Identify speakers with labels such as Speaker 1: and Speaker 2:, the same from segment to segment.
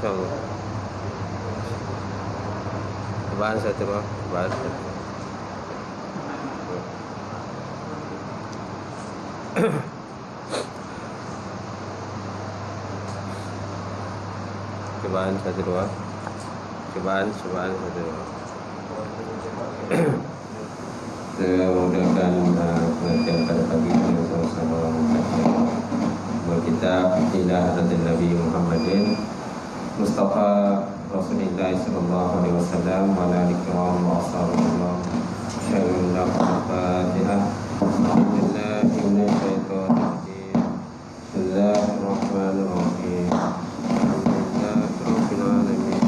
Speaker 1: insyaallah. Cobaan satu bang, cobaan satu. Cobaan satu dua. Cobaan satu dua. Mudah-mudahan pengajian pada pagi ini sama-sama berkitab Ilah Hadrat Nabi Muhammadin Mustafa Rasulullah sallallahu alaihi wasallam wa ala alihi wa ashabihi syai'un al-Fatihah. Bismillahirrahmanirrahim. Bismillahirrahmanirrahim. Alhamdulillahirabbil alamin.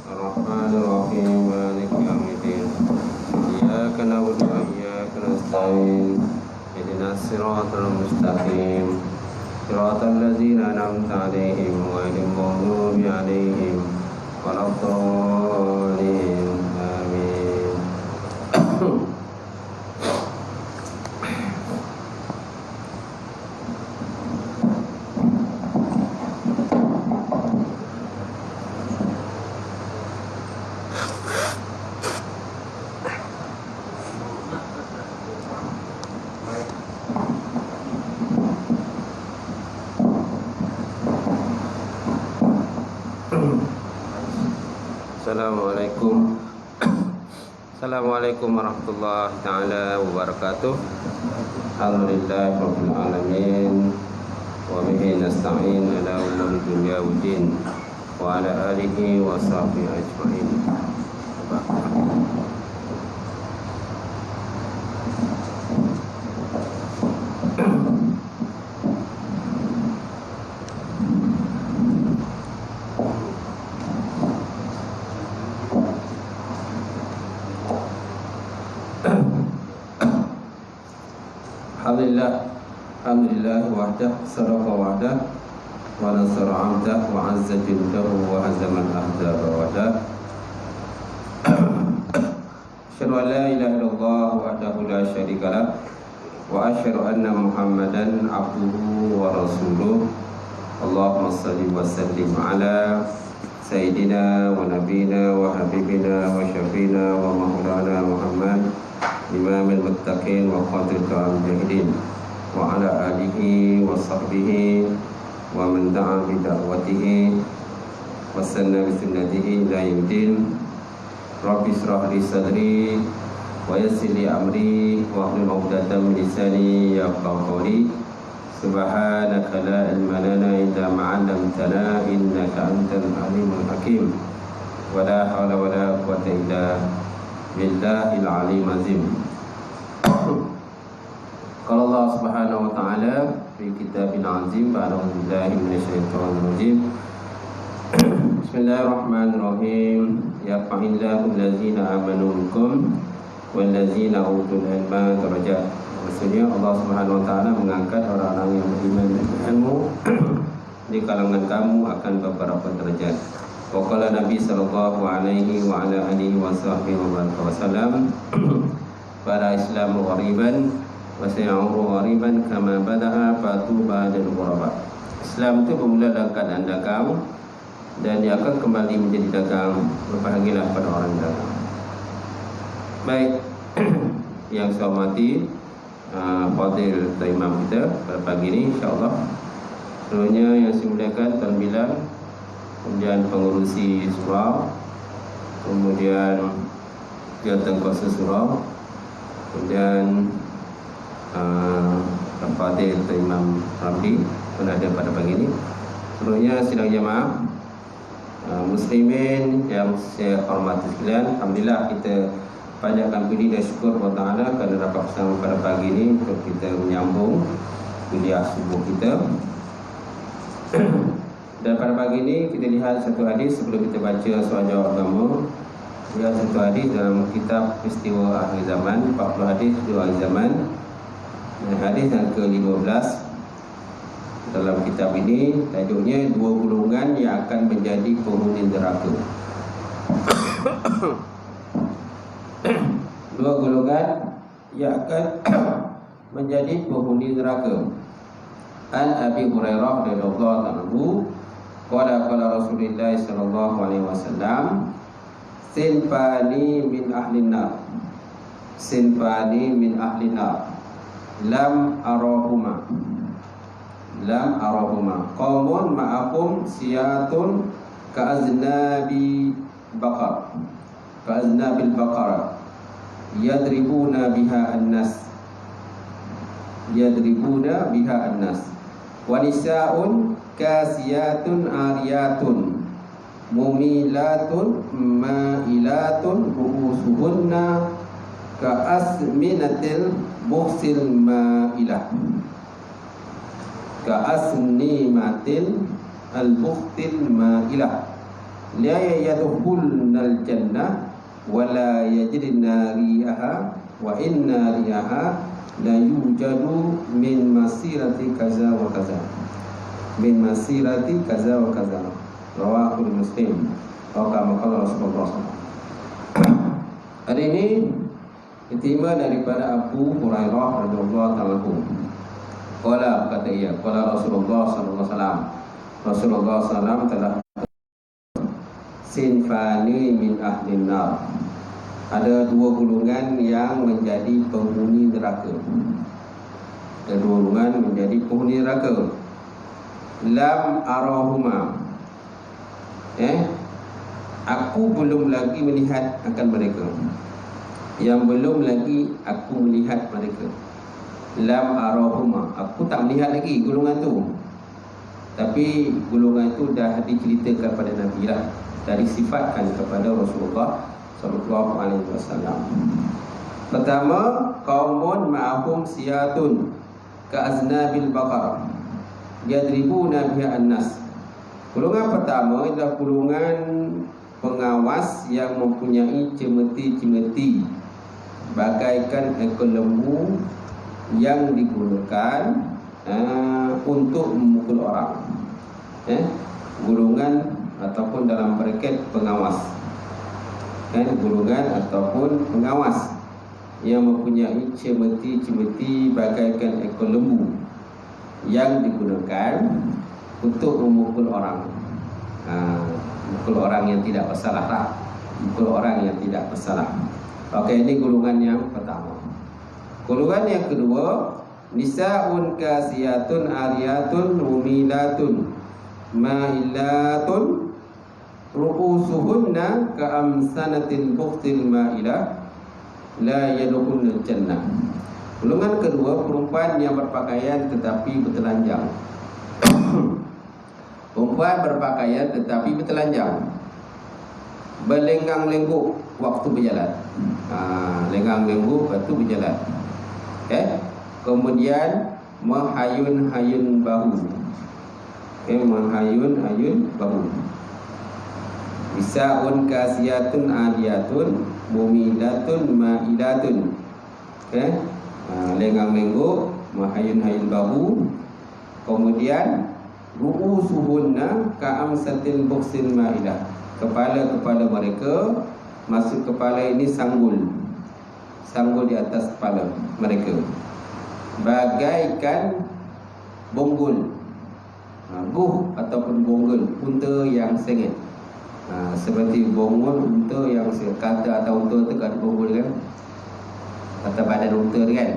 Speaker 1: Ar-Rahmanirrahim. Maliki yaumiddin. Iyyaka na'budu wa iyyaka nasta'in. Ihdinas siratal mustaqim. Siratal ladzina an'amta 'alaihim ghairil maghdubi 'alaihim waladdallin. Amin. Assalamualaikum warahmatullahi taala wabarakatuh. Alhamdulillahirabbil alamin wa bihi nasta'in ala umuri dunya waddin wa ala alihi wa sahbihi ajma'in. Alhamdulillah wahdah sadaqa wahdah wa nasara 'abdah wa 'azza jildahu wa hazama al-ahzaba wahdah. Asyhadu an la ilaha illallah wahdahu la syarika lah wa asyhadu anna Muhammadan 'abduhu wa rasuluh. Allahumma shalli wa sallim ala sayyidina wa nabiyina wa habibina wa syafiina wa maulana Muhammad imamil muttaqin wa qadirul mujahidin wa ala alihi wa sahbihi wa man da'a bi da'watihi wa sanna bi sunnatihi ila yaumil. Rabbi shrah li sadri wa yassir li amri wa hlul 'uqdatam min lisani yafqahu qawli. Subhanaka la ilma lana illa ma 'allamtana innaka antal alimul hakim. Wa la hawla wa la quwwata illa billahil aliyyil azim. Qala Allah Subhanahu wa ta'ala fi kitabil azim ba'da billahi minasyaitonir rajim. Bismillahirrahmanirrahim. Yarfa'illahu allazina amanu minkum wallazina utul ilma darajat. Maksudnya Allah Subhanahu wa ta'ala mengangkat orang-orang yang beriman dan berilmu di kalangan kamu akan beberapa derajat. Wa qala Nabi sallallahu alaihi wa ala alihi wa sahbihi wa sallam para Islamu ghariban wa sayaudu ghariban kama bada'a fatuba lil ghuraba. Islam itu bermula dalam keadaan dagang dan dia akan kembali menjadi dagang. Berbahagialah pada orang dagang. Baik, yang saya hormati fadil imam kita pada pagi ini insya-Allah. Seluruhnya yang saya muliakan Tuan Bilal, kemudian pengurusi surau, kemudian jawatan kuasa surau, kemudian Fadil Imam Ramli pun ada pada pagi ini. Seluruhnya sidang jemaah muslimin yang saya hormati sekalian, alhamdulillah kita panjatkan puji dan syukur kepada Allah Taala kerana dapat bersama pada pagi ini untuk kita menyambung kuliah subuh kita. Dan pada pagi ini kita lihat satu hadis sebelum kita baca soal jawab agama. Lihat satu hadis dalam kitab Peristiwa Akhir Zaman, 40 hadis peristiwa akhir zaman. Dan hadis yang ke-15 dalam kitab ini tajuknya dua golongan yang akan menjadi penghuni neraka. Dua golongan yang akan menjadi penghuni neraka. An Abi Hurairah radhiyallahu anhu qala Rasulullah sallallahu alaihi wasallam sinfani min ahli nar, sinfani min ahli nar lam arahuma qaumun ma'akum siyatun ka'aznabil baqara yadribuna biha an-nas wa nisa'un kasiyatun ariyatun mumilatun ma'ilatun ru'usuhunna ka'asminatil bukhsil ma'ilah ka'asnimatil al-bukhtil ma'ilah la yadkhulnal jannah wa la yajidna riyaha wa inna riyaha la yujadu min masirati kaza wa kaza, min masirati kaza wa kaza, rawahu Muslim. Kama qala Rasulullah SAW. Hari ini diterima daripada Abu Hurairah radhiyallahu anhu. Qala, kata ia, qala Rasulullah sallallahu alaihi wasallam, Rasulullah sallallahu telah sinfani min ahli nar, ada dua golongan yang menjadi penghuni neraka. Ada dua golongan menjadi penghuni neraka. Lam arahuma, aku belum lagi melihat akan mereka. Yang belum lagi aku melihat mereka. Lam arahuma, aku tak melihat lagi golongan tu. Tapi golongan itu dah diceritakan pada Nabi lah, dah disifatkan kepada Rasulullah sallallahu alaihi wasallam. Pertama, qaumun ma'ahum siyatun ka'aznabil baqar yadribuna biha an-nas. Golongan pertama adalah golongan pengawas yang mempunyai cemeti-cemeti bagaikan ekor lembu yang digunakan untuk memukul orang. Golongan ataupun dalam braket pengawas, golongan ataupun pengawas yang mempunyai cemeti-cemeti bagaikan ekor lembu yang digunakan untuk memukul orang. Mukul orang yang tidak bersalah lah. Mukul orang yang tidak bersalah. Okey, ini golongan yang pertama. Golongan yang kedua, nisa'un kasiyatun ariyatun mumilatun ma'ilatun ru'usuhunna ka'amsanatil bukhtil ma'ilah la yadkhulul jannah. Golongan kedua, perempuan yang berpakaian tetapi bertelanjang. Perempuan berpakaian tetapi bertelanjang, berlenggang-lengguk waktu berjalan. Lenggang-lengguk waktu berjalan. Kemudian menghayun-hayun bahu. Menghayun-hayun bahu. Nisa'un kasiyatun adiyatun mumilatun ma'ilatun. Lenggang-lengguk, menghayun-hayun bahu. Kemudian ru'usuhunna ka'amsatil bukhsil ma'ilah. Kepala-kepala mereka, maksud kepala ini sanggul. Sanggul di atas kepala mereka bagaikan bonggol. Buh ataupun bonggol unta yang sengit. Seperti bonggol unta yang kata atau unta tu ada bonggol kan, kata badan unta tu kan,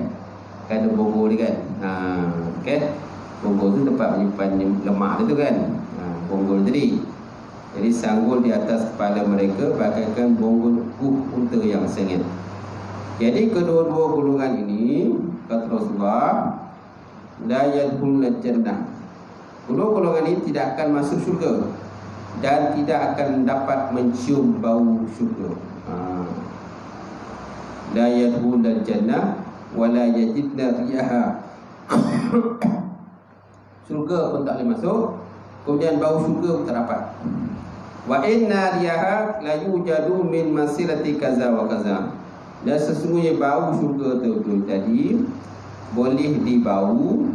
Speaker 1: ada bonggol dia kan. Bonggol tu tempat menyimpan lemak tu kan. Bonggol tadi. Jadi sanggul di atas kepala mereka bagaikan bonggol unta yang sengit. Jadi kedua-dua golongan ini, kata Rasulullah, la yadkhulul jannah. Kedua golongan ini tidak akan masuk syurga dan tidak akan dapat mencium bau syurga. La yadkhulul jannah wa la yajidna riyaha. Syurga pun tak boleh masuk, kemudian bau syurga pun tak dapat. Wa inna riyaha la yujadu min masirati kaza wa kaza. Dan sesungguhnya bau syurga tu tadi boleh dibau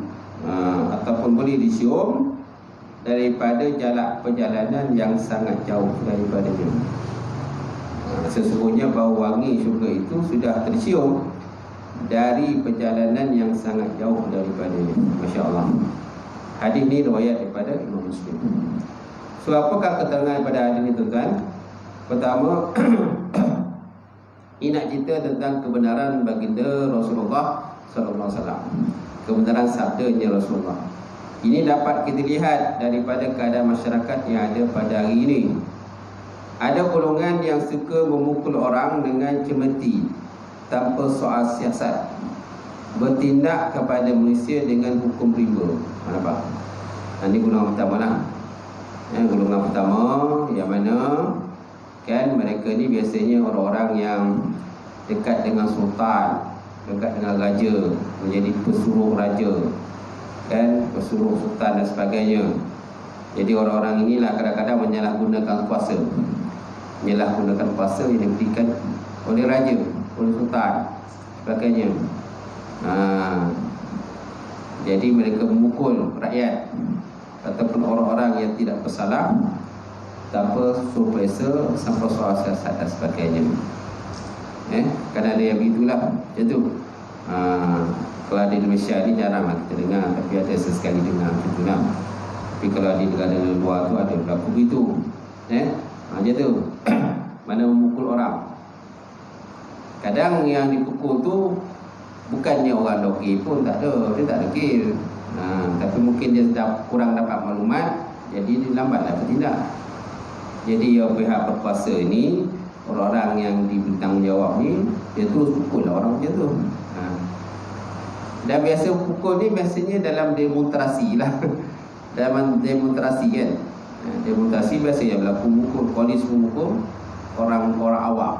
Speaker 1: ataupun boleh disium daripada jalan perjalanan yang sangat jauh daripadanya. Sesungguhnya bau wangi syurga itu sudah tercium dari perjalanan yang sangat jauh daripadanya. Masya Allah. Hadis ini riwayat daripada Imam Muslim. So, apakah keterangan pada hadis ini, tuan-tuan? Pertama, ini nak cerita tentang kebenaran baginda Rasulullah sallallahu alaihi wasallam. Kebenaran sabdanya Rasulullah. Ini dapat kita lihat daripada keadaan masyarakat yang ada pada hari ini. Ada golongan yang suka memukul orang dengan cemeti tanpa soal siasat, bertindak kepada manusia dengan hukum rimba. Nampak? Ini golongan pertama lah. Golongan pertama yang mana kan mereka ni biasanya orang-orang yang dekat dengan sultan, dekat dengan raja, menjadi pesuruh raja, kan, pesuruh sultan dan sebagainya. Jadi orang-orang inilah kadang-kadang menyalahgunakan kuasa. Menyalahgunakan kuasa yang diberikan oleh raja, oleh sultan, sebagainya. Jadi mereka memukul rakyat ataupun orang-orang yang tidak bersalah tanpa suruh periksa, sampai soal siasat dan sebagainya. Kan ada yang begitulah, macam tu. Kalau di Indonesia ni jarang kita dengar, tapi ada sesekali dengar macam tu lah. Tapi kalau di negara luar tu ada berlaku begitu. Macam tu. Mana memukul orang. Kadang yang dipukul tu bukannya orang dokir pun, tak ada. Dia tak dokir. Tapi mungkin dia kurang dapat maklumat, jadi dia lambatlah bertindak. Jadi pihak berkuasa ini, orang-orang yang diberi tanggungjawab ni, dia terus pukul orang macam tu. Dan biasa pukul ni biasanya dalam demonstrasi lah. Dalam demonstrasi kan. Demonstrasi biasanya berlaku pukul. Polis memukul orang-orang awam,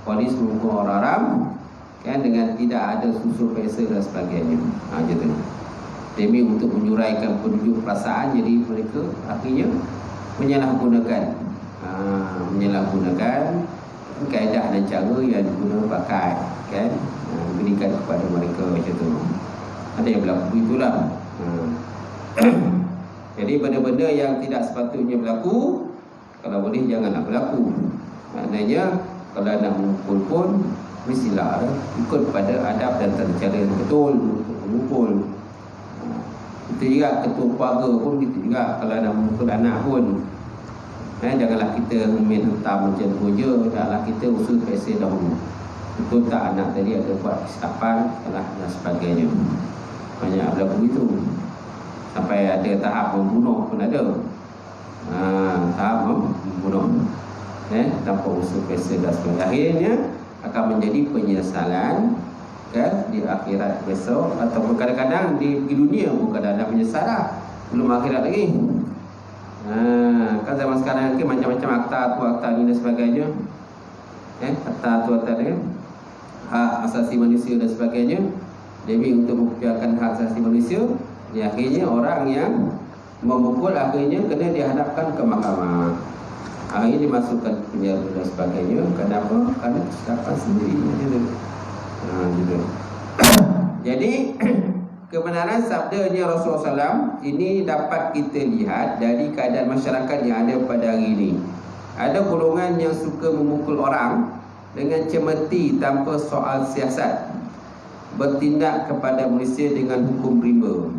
Speaker 1: polis memukul orang Arab kan, dengan tidak ada susul periksa dan sebagainya. Macam tu. Demi untuk menyuraikan penduduk perasaan, jadi mereka akhirnya menyalahgunakan kaedah dan cara yang digunakan pakai kan, berikan kepada mereka macam tu. Ada yang berlaku itulah. Jadi benda-benda yang tidak sepatutnya berlaku, kalau boleh janganlah berlaku. Maknanya kalau nak memukul pun mestilah ikut pada adab dan tata cara yang betul untuk memukul. Itu juga ketua keluarga pun gitu juga. Kalau nak memukul anak pun, janganlah kita main hentam macam tu je. Janganlah kita usul periksa dahulu, betul tak anak tadi ada buat kesilapan dan sebagainya. Banyak berlaku begitu. Sampai ada tahap membunuh pun ada. Tahap membunuh tanpa usul periksa dan sebagainya. Akhirnya akan menjadi penyesalan kan di akhirat besok, ataupun kadang-kadang di dunia pun kadang ada menyesal lah, belum akhirat lagi. Kan zaman sekarang ni macam-macam akta tu, akta ni dan sebagainya. Akta tu, akta ni hak asasi manusia dan sebagainya. Demi untuk memperjuangkan hak asasi manusia, akhirnya orang yang memukul akhirnya kena dihadapkan ke mahkamah. Akhirnya dimasukkan ke penjara dan sebagainya. Kenapa? Kerana kesilapan sendiri. Gitu. Jadi kebenaran sabdanya Rasulullah SAW ini dapat kita lihat dari keadaan masyarakat yang ada pada hari ini. Ada golongan yang suka memukul orang dengan cemeti tanpa soal siasat, bertindak kepada manusia dengan hukum rimba,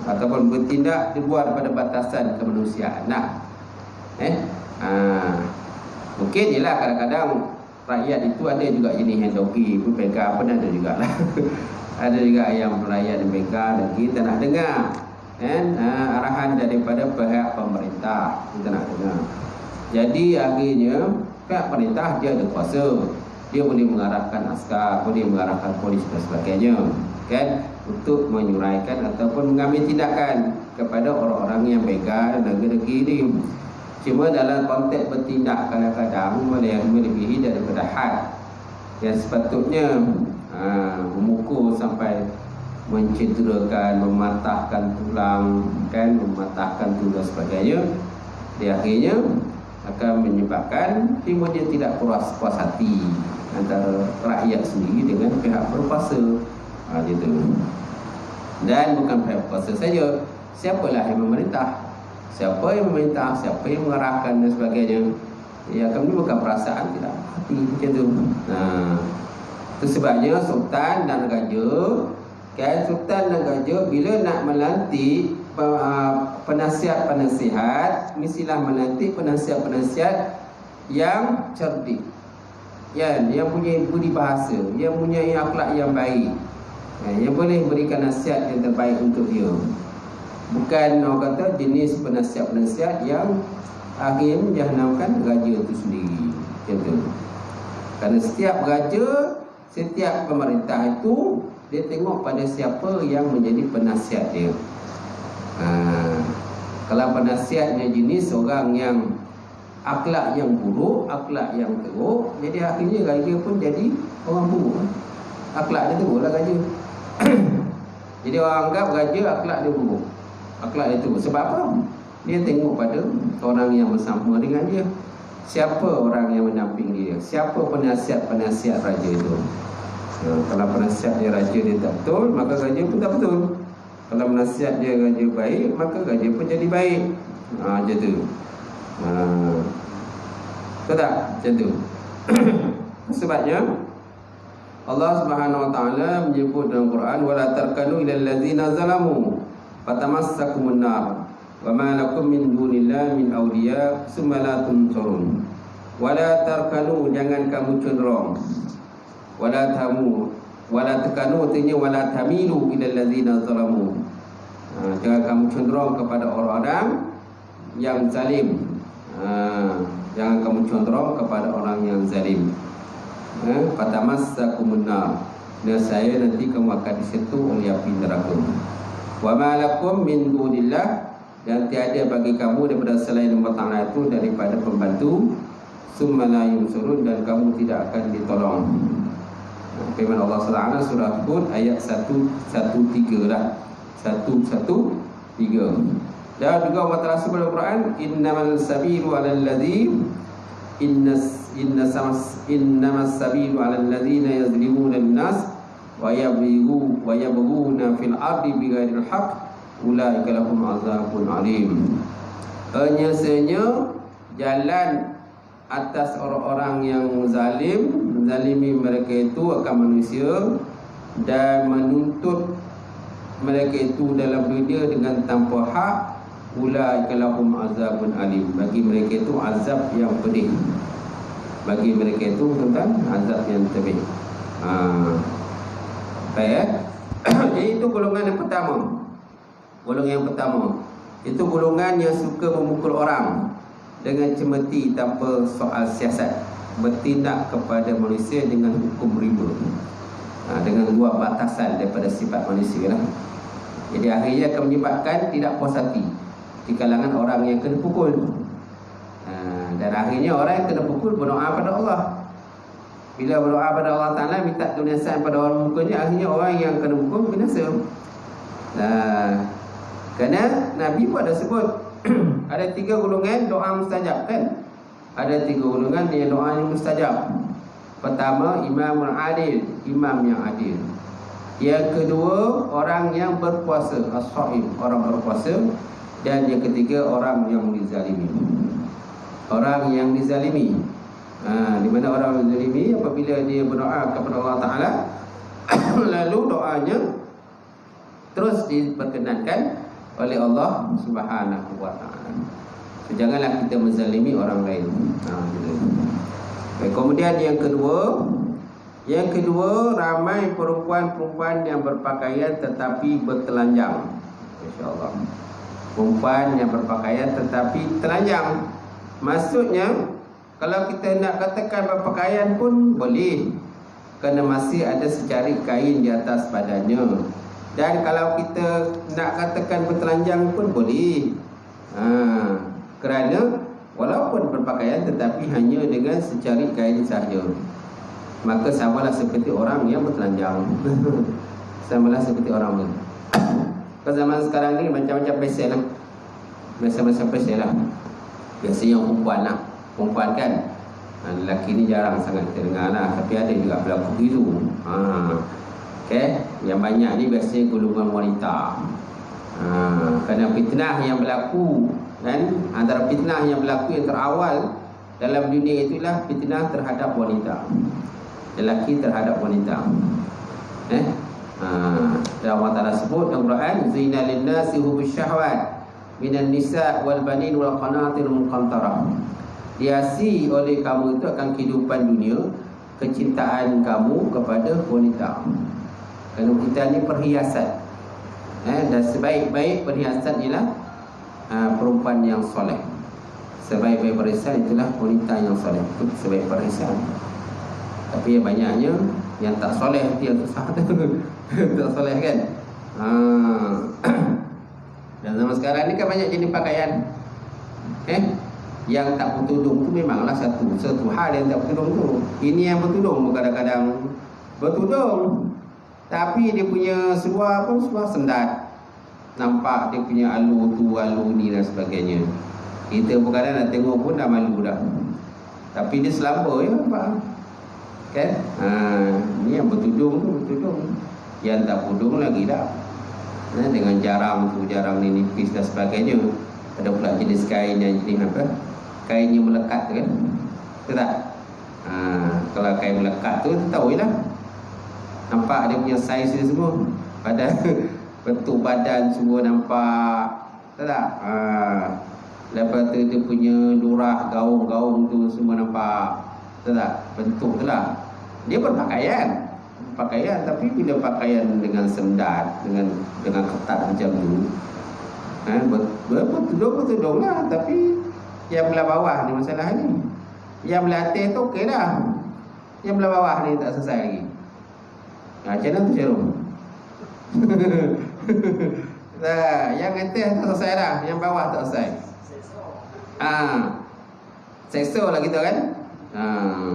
Speaker 1: ataupun bertindak di luar pada batasan kemanusiaan. Mungkin jelah kadang-kadang rakyat itu ada juga jenis yang doki pun pegang pun ada jugalah. Ada juga yang rakyat yang pegang dan kita nak dengar arahan daripada pihak pemerintah, kita nak dengar. Jadi akhirnya pihak pemerintah dia ada kuasa, dia boleh mengarahkan askar, boleh mengarahkan polis dan sebagainya kan, untuk menyuraikan ataupun mengambil tindakan kepada orang-orang yang begal dan negeri ini. Cuma dalam konteks bertindak kadang-kadang melebihi daripada had yang sepatutnya memukul sampai mencederakan, mematahkan tulang kan, mematahkan tulang sebagainya. Dia akhirnya akan menyebabkan timbul dia tidak puas hati antara rakyat sendiri dengan pihak berkuasa. Gitu. Dan bukan pihak berkuasa saja, siapalah yang memerintah, siapa yang memerintah, siapa yang mengarahkan dan sebagainya, ia akan menimbulkan perasaan tidak hati macam tu. Itu Itu sebabnya sultan dan raja, kan, sultan dan raja bila nak melantik penasihat-penasihat, mestilah melantik penasihat-penasihat yang cerdik, yang punya budi bahasa, yang punya akhlak yang baik, yang boleh berikan nasihat yang terbaik untuk dia. Bukan orang kata jenis penasihat-penasihat yang akhirnya menjahanamkan raja itu sendiri. Macam tu. Kerana setiap raja, setiap pemerintah itu, dia tengok pada siapa yang menjadi penasihat dia. Kalau penasihatnya jenis orang yang akhlak yang buruk, akhlak yang teruk, jadi akhirnya raja pun jadi orang buruk. Akhlak dia teruk lah raja. Jadi orang anggap raja akhlak dia buruk, akhlak dia teruk. Sebab apa? Dia tengok pada orang yang bersama dengan dia. Siapa orang yang mendamping dia, siapa penasihat-penasihat raja itu. Kalau penasihat dia raja dia tak betul, maka raja pun tak betul. Kalau penasihat dia raja baik, maka raja pun jadi baik. Macam tu. Betul tak? Macam tu. Sebabnya Allah Subhanahu Wa Taala menyebut dalam Quran, wala tarkanu ilal ladzina zalamu fatamassakumun nar wa ma lakum min dunillahi min awliya summa la tunsurun. Wala tarkanu, jangan kamu cenderung, wala tekanu artinya wala tamilu ilal ladzina zalamu. Jangan kamu cenderung kepada orang-orang yang zalim. Jangan kamu cenderung kepada orang yang zalim. Fatamassakumun nar, dan saya nanti kamu akan disentuh oleh api neraka. Wa ma lakum min dunillah, dan tiada bagi kamu daripada selain Allah Ta'ala itu daripada pembantu. Summa la yunsurun, dan kamu tidak akan ditolong. Firman Allah Ta'ala surah Hud ayat 113 lah. 113. Dan juga Allah Ta'ala sebut dalam Quran, innamal sabilu 'alal ladzi innamas sabilu 'alal ladzina yazlimuna an-nas wa yabghuna fil ardi bighairil haqq ulaika lahum 'adzabun 'alim. Hanya jalan atas orang-orang yang menzalimi mereka itu akan manusia dan menuntut mereka itu dalam dunia dengan tanpa hak, ulaika lahum 'adzabun 'alim. Bagi mereka itu azab yang pedih. Bagi mereka itu tentang azab yang pedih. Baik. Jadi itu golongan yang pertama. Golongan yang pertama itu golongan yang suka memukul orang dengan cemeti tanpa soal siasat, bertindak kepada manusia dengan hukum riba, dengan luar batasan daripada sifat manusia lah. Jadi akhirnya akan menyebabkan tidak puas hati di kalangan orang yang kena pukul. Dan akhirnya orang yang kena pukul berdoa pada Allah. Bila berdoa pada Allah Ta'ala, minta tulisan pada orang mukulnya, akhirnya orang yang kena pukul binasa. Kerana Nabi pun ada sebut ada 3 golongan doa mustajab, kan? Ada 3 golongan yang doa yang mustajab. Pertama, imamul adil, imam yang adil. Yang kedua, orang yang berpuasa, as-shaim, orang berpuasa. Dan yang ketiga, orang yang dizalimi. Orang yang dizalimi, di mana orang yang dizalimi apabila dia berdoa kepada Allah Ta'ala lalu doanya terus diperkenankan oleh Allah Subhanahu Wa Ta'ala. So, janganlah kita menzalimi orang lain. Kemudian yang kedua, ramai perempuan-perempuan yang berpakaian tetapi bertelanjang. Insya-Allah. Perempuan yang berpakaian tetapi telanjang. Maksudnya, kalau kita nak katakan berpakaian pun boleh, kerana masih ada secarik kain di atas badannya. Dan kalau kita nak katakan bertelanjang pun boleh, kerana walaupun berpakaian tetapi hanya dengan secarik kain sahaja, maka samalah seperti orang yang bertelanjang. Samalah seperti orang ni. Ke zaman sekarang ni macam-macam fashion lah. Macam-macam fashion lah. Biasanya perempuan lah, perempuan kan. Lelaki ni jarang sangat kita dengar lah, tapi ada juga berlaku gitu. Okay. Yang banyak ni biasanya golongan wanita. Kerana fitnah yang berlaku, kan, antara fitnah yang berlaku yang terawal dalam dunia itulah fitnah terhadap wanita. lelaki terhadap wanita. Dan Allah Ta'ala sebut dalam Quran, zina linnasi hubus syahwat minan nisa' wal banin wal qanatir muqantarah. Dihiasi oleh kamu itu akan kehidupan dunia kecintaan kamu kepada wanita. Kerana kita ni perhiasan, dan sebaik-baik perhiasan ialah perempuan yang soleh. Sebaik-baik perhiasan itulah wanita yang soleh. Itu sebaik perhiasan. Tapi yang banyaknya yang tak soleh itu yang susah. Tak soleh kan. Dan zaman sekarang ni kan banyak jenis pakaian. Yang tak bertudung tu memanglah satu hal yang tak bertudung tu. Ini yang bertudung kadang-kadang bertudung, tapi dia punya seluar pun seluar sendat. Nampak dia punya alu tu, alu ni dan sebagainya. Kita pun kadang nak tengok pun dah malu dah. Tapi dia selamba ya nampak. Kan? Ni yang bertudung tu bertudung. Yang tak bertudung lagi dah. Dengan jarang tu, jarang ni nipis dan sebagainya. Ada pula jenis kain yang jenis apa? Kain yang melekat tu kan. Betul tak? Kalau kain melekat tu tahu je lah. Nampak dia punya saiz dia semua. Pada bentuk badan semua nampak. Betul tak? Lepas tu dia punya lurah gaung-gaung tu semua nampak. Betul tak? Bentuk tu lah. Dia berpakaian. Pakaian, tapi bila pakaian dengan sendat, dengan ketat macam tu, bertudung lah. Tapi yang belah bawah ni masalah ni. Yang belah atas tu okey dah. Yang belah bawah ni tak selesai lagi. Macam mana tu Syarul? Yang atas tak selesai dah, yang bawah tak selesai. Seksa lah kita kan.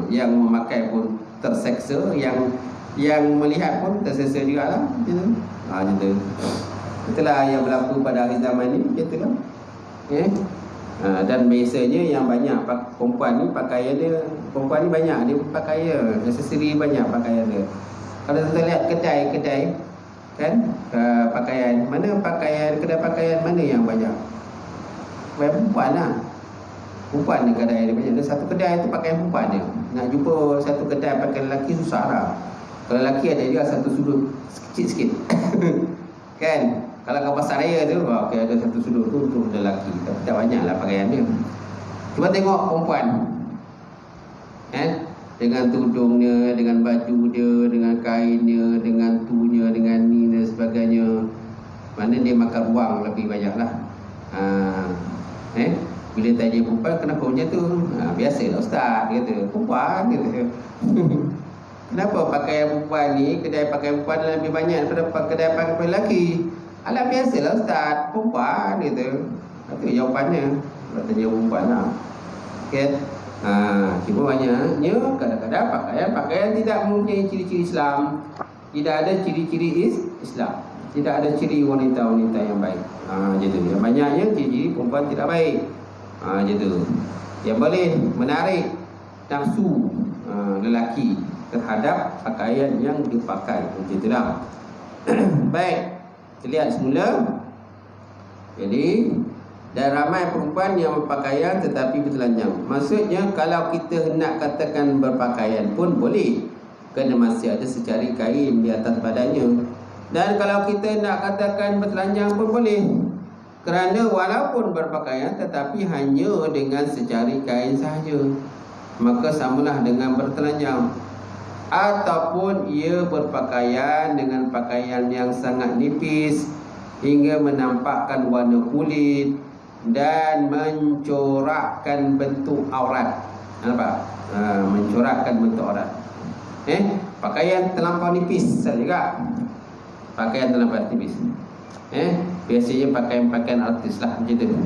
Speaker 1: Yang memakai pun terseksa, yang melihat pun terseksa juga lah. Macam tu. Itulah yang berlaku pada akhir zaman ni. Itulah. Dan biasanya yang banyak perempuan ni pakaian dia, perempuan ni banyak dia pakaian, aksesori banyak pakaian dia. Kalau kita lihat kedai-kedai kan, pakaian, mana pakaian, kedai pakaian mana yang banyak? Pakaian perempuan lah. Perempuan ni kedai dia banyak. Ada satu kedai tu pakaian perempuan dia. Nak jumpa satu kedai pakaian lelaki susah lah. Kalau lelaki ada dia satu sudut kecil sikit. Kan? Kalau kat pasar raya tu, okay, ada satu sudut tu untuk lelaki. Tapi tak banyak lah pakaian dia. Cuba tengok perempuan, dengan tudungnya, dengan baju dia, dengan kainnya, dengan tunya, dengan ni dan sebagainya. Mana dia makan ruang lebih banyak lah. Bila tanya perempuan, kenapa macam tu? Biasalah Ustaz, dia kata. Perempuan, dia kata. Kenapa pakaian perempuan ni, kedai pakaian perempuan lebih banyak daripada kedai pakaian lelaki? Alah biasalah Ustaz, perempuan, dia kata. Itu jawapannya. Kalau tanya perempuan lah. Okay? Cuma banyaknya kadang-kadang pakaian tidak mempunyai ciri-ciri Islam. Tidak ada ciri-ciri Islam. Tidak ada ciri wanita-wanita yang baik. Macam tu. Yang banyaknya ciri-ciri perempuan tidak baik. Macam tu. Yang boleh menarik nafsu lelaki terhadap pakaian yang dipakai. Macam itulah. Baik. Kita lihat semula. Jadi, dan ramai perempuan yang berpakaian tetapi bertelanjang. Maksudnya kalau kita nak katakan berpakaian pun boleh, kerana masih ada secari kain di atas badannya. Dan kalau kita nak katakan bertelanjang pun boleh, kerana walaupun berpakaian tetapi hanya dengan secari kain sahaja, maka samalah dengan bertelanjang. Ataupun ia berpakaian dengan pakaian yang sangat nipis hingga menampakkan warna kulit dan mencorakkan bentuk aurat. Nampak? Mencorakkan bentuk aurat. Pakaian terlampau nipis juga. Pakaian terlampau nipis. Biasanya pakaian-pakaian artis lah macam tu.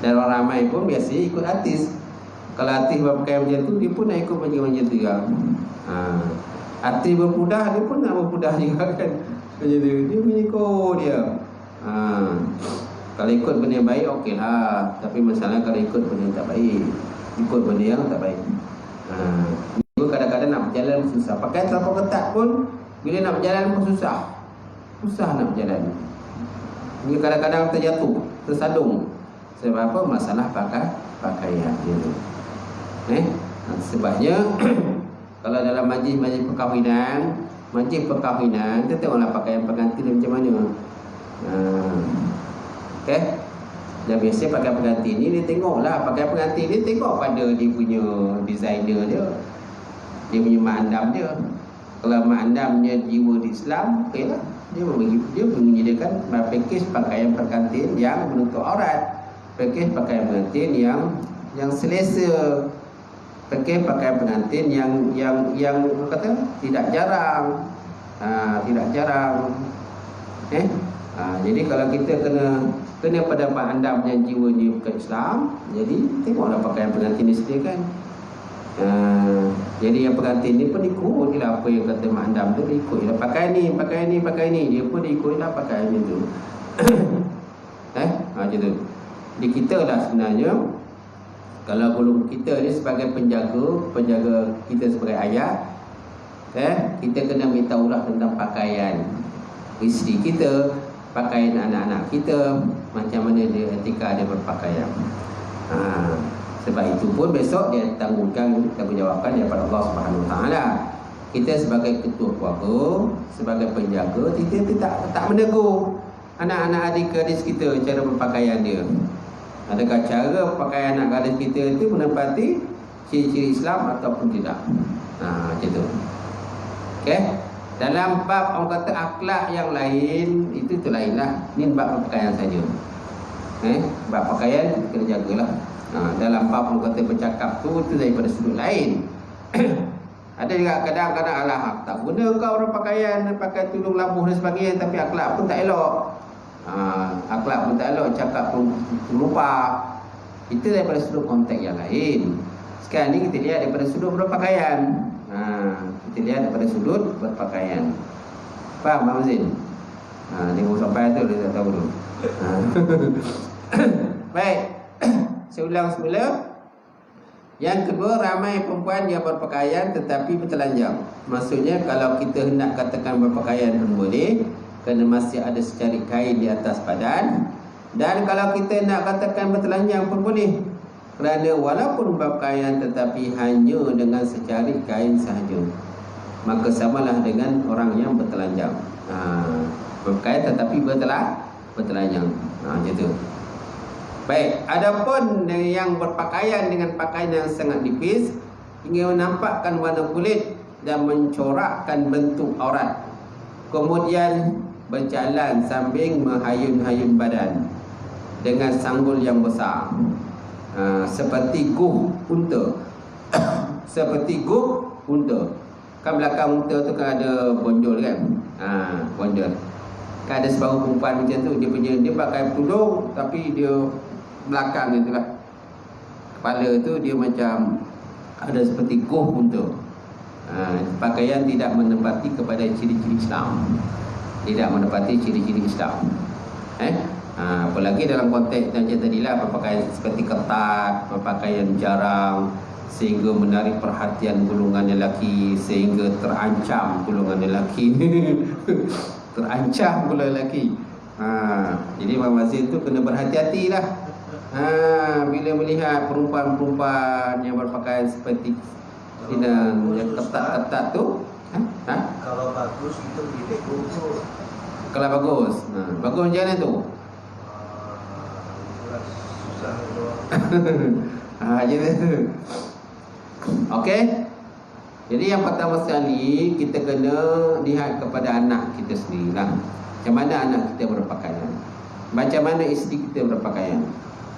Speaker 1: Dan orang ramai pun biasanya ikut artis. Kalau artis berpakaian macam tu, dia pun nak ikut macam tu juga. Artis berpudah, dia pun nak berpudah juga kan. Macam tu. Dia mengikut dia. Kalau ikut benda yang baik, okey lah. Tapi masalah kalau ikut benda yang tak baik, ikut benda yang tak baik. Kadang-kadang nak berjalan susah. Pakaian terlalu ketat pun, bila nak berjalan pun susah. Susah nak berjalan. Dia kadang-kadang terjatuh, tersadung. Sebab apa? Masalah pakaian gitu. Sebabnya Kalau dalam majlis-majlis perkahwinan, kita tengoklah pakaian pengantin dia macam mana. Okey. Dan biasa pakaian pengantin ni dia tengoklah, pakaian pengantin dia tengok pada dia punya designer dia. Dia punya mak andam dia. Kalau mak andamnya jiwa di Islam, okeylah. Dia menyediakan pakej pakaian pengantin yang menutup aurat. Pakej pakaian pengantin yang selesa. Pakej pakaian pengantin yang kata tidak jarang. Tidak jarang. Jadi kalau kita kena pada mak andam yang jiwanya bukan Islam, jadi tengoklah pakaian pengantin ni sediakan. Jadi yang pengantin ni pun ikutlah apa yang kata mak andam tu, dia ikutlah pakai ni, dia pun ikutlah pakaian tu. Macam tu. Di kita lah sebenarnya, kalau belum kita ni sebagai penjaga kita sebagai ayah, kita kena minta urah tentang pakaian isteri kita, pakaian anak-anak kita, macam mana dia etika dia berpakaian. Sebab itu pun besok dia tanggungjawabkan daripada Allah Subhanahu Wa Taala. Kita sebagai ketua keluarga, sebagai penjaga, kita tak menegur anak-anak adik-adik kita cara berpakaian dia. Adakah cara pakaian anak gadis kita itu menepati ciri-ciri Islam ataupun tidak? Macam tu. Okey. Dalam bab orang kata akhlak yang lain, itu lainlah. Ni bab pakaian saja. Bab pakaian kena jagalah. Dalam bab orang kata bercakap tu, itu daripada sudut lain. Ada juga kadang-kadang tak guna kau orang pakaian, pakai tudung labuh dan sebagainya, tapi akhlak pun tak elok. Akhlak pun tak elok, cakap pun lupa. Itu daripada sudut konteks yang lain. Sekarang ni kita lihat daripada sudut berpakaian. Kita lihat daripada sudut berpakaian. Faham Abang Zin? Dia baru sampai tu, dia tak tahu tu. Baik. Saya ulang semula. Yang kedua, ramai perempuan yang berpakaian tetapi bertelanjang. Maksudnya kalau kita hendak katakan berpakaian pun boleh, kerana masih ada secarik kain di atas badan. Dan kalau kita nak katakan bertelanjang pun boleh, kerana walaupun berpakaian tetapi hanya dengan secarik kain sahaja, maka samalah dengan orang yang bertelanjang. Berpakaian tetapi bertelanjang. Macam tu. Baik, adapun yang berpakaian dengan pakaian yang sangat nipis hingga menampakkan warna kulit dan mencorakkan bentuk aurat, kemudian berjalan sambil menghayun-hayun badan dengan sanggul yang besar, seperti guh unta. Seperti guh unta. Kan belakang unta tu kan ada bonjol kan? Bonjol. Kan ada sebahu perempuan macam tu, dia pakai tudung tapi dia belakang itulah, kepala tu dia macam ada seperti guh unta. Pakaian tidak menempati kepada ciri-ciri Islam. Tidak menepati ciri-ciri Islam. Apalagi dalam konteks macam tadilah, berpakaian seperti ketat, berpakaian jarang, sehingga menarik perhatian golongan lelaki, sehingga terancam golongan lelaki. Terancam golongan lelaki. Jadi Abang Mazin tu kena berhati-hatilah. Bila melihat perempuan-perempuan yang berpakaian seperti yang ketat-ketat tu,
Speaker 2: kalau bagus itu kita kumpul.
Speaker 1: Kalau bagus, bagus macam mana tu?
Speaker 2: Susah tu.
Speaker 1: Gitu. Okey. Jadi yang pertama sekali kita kena lihat kepada anak kita sendirilah. Macam mana anak kita berpakaian? Macam mana isteri kita berpakaian?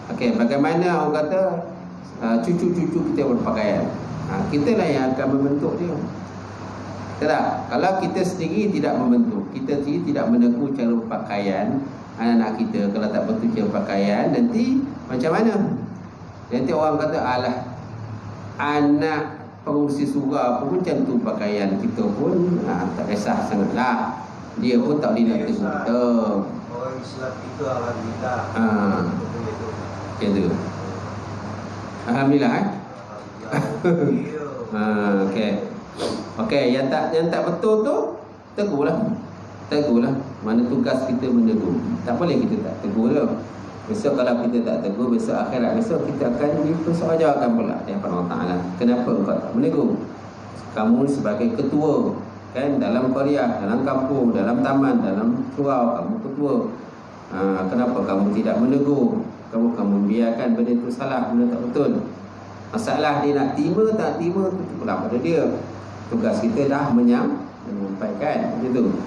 Speaker 1: Okey, bagaimana orang kata cucu-cucu kita berpakaian? Kita lah yang akan membentuk dia. Tak? Kalau kita sendiri tidak membentuk, kita sendiri tidak menegur cara berpakaian anak-anak kita, kalau tak betul cara berpakaian, nanti macam mana? Nanti orang kata, alah, anak pengurusi surga pun macam tu pakaian, kita pun tak kisah sangatlah. Dia pun tak boleh nak tegur kita.
Speaker 2: Orang Islam itu alhamdulillah.
Speaker 1: Macam tu. Alhamdulillah. Okey. Okey, yang tak betul tu tegurlah. Mana tugas kita menegur. Tak boleh kita tak tegur dah. Besok kalau kita tak tegur, besok akhirat besok kita akan dipersoalkan pula di hadapan Allah Taala. Kenapa engkau tak menegur? Kamu sebagai ketua, kan, dalam qaryah, dalam kampung, dalam taman, dalam surau, kamu ketua. Kenapa kamu tidak menegur? Kamu biarkan benda itu salah, benda tak betul. Masalah dia nak terima tak terima itu pula pada dia. Tugas kita dah menyampaikan begitu.